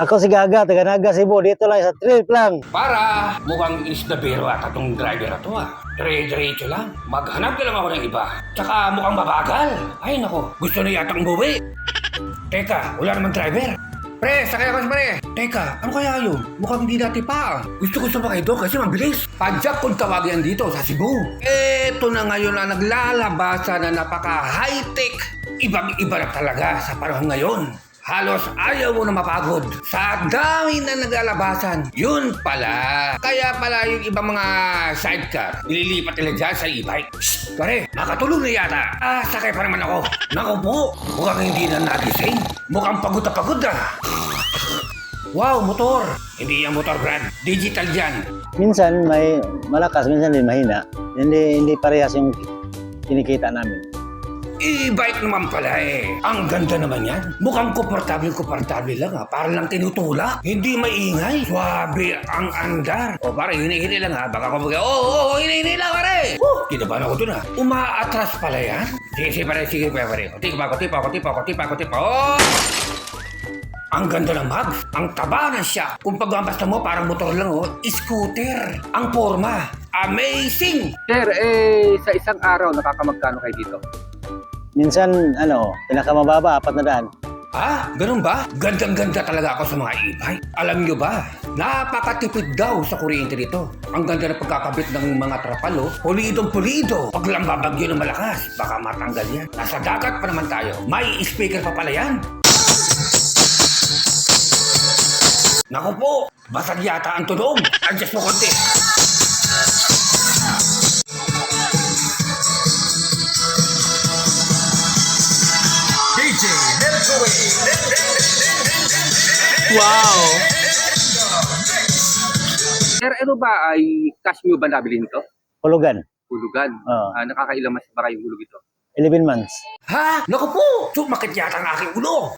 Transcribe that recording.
Ako si Gaga, taga Naga, Cebu. Dito lang sa trip lang. Para mukhang isnabero at atong driver na to Dire-diretso lang. Maghanap ka lang ako ng iba. Tsaka mukhang mabagal. Ay nako, gusto na yatang umuwi. Teka, wala namang driver. Pre, sakay ako pre. Teka, ano kaya yun? Mukhang hindi natin pa. Gusto ko sumakay doon kasi mabilis. Padjak kung tawag yan dito sa Cebu. Eto na ngayon na naglalabasan na napaka-high-tech. Ibang-iba na talaga sa panahon ngayon. Halos ayaw mo na mapagod. Sa dami na naglalabasan. Yun pala. Kaya pala yung ibang mga sidecar, nililipat nila dyan sa e-bike. Shhh! Pare, makatulog na yata. Sakay pa naman ako. Naku po, mukhang hindi na nagising. Mukhang pagod na pagod ah. Wow, motor. Hindi yung motor brand. Digital dyan. Minsan may malakas, minsan din mahina. Hindi parehas yung kinikita namin. E-bike naman pala eh. Ang ganda naman yan. Mukhang komportable lang Para lang tinutulak. Hindi maingay. Swabe ang andar. O pare, hini-hini lang Baka ko hini-hini lang pare. Kinabahan ako dun Umaatras pala yan. Sige pare. Tipa. Ang ganda ng mags. Ang taba ng siya. Kung pagbabasta mo, parang motor lang scooter. Ang forma. Amazing! Sir, sa isang araw, nakakamagkano kayo dito? Minsan, pinakamababa, 400. Ganun ba? Gandang-ganda talaga ako sa mga e-bike. Alam nyo ba? Napakatipid daw sa kuryente dito. Ang ganda ng pagkakabit ng mga trapalo. Pulidong-pulido. Pag lang babagyo ng malakas, baka matanggal yan. Nasa dagat pa naman tayo. May speaker pa pala yan. Naku po, basag yata ang tunog. Adjust mo konti. Wow! Sir, ano ba ay cash nyo ba nabili nito? Hulugan. Hulugan? Oo. Nakakailang mas ba kayong hulog ito? 11 months. Naku po, sumakit yata ang aking ulo.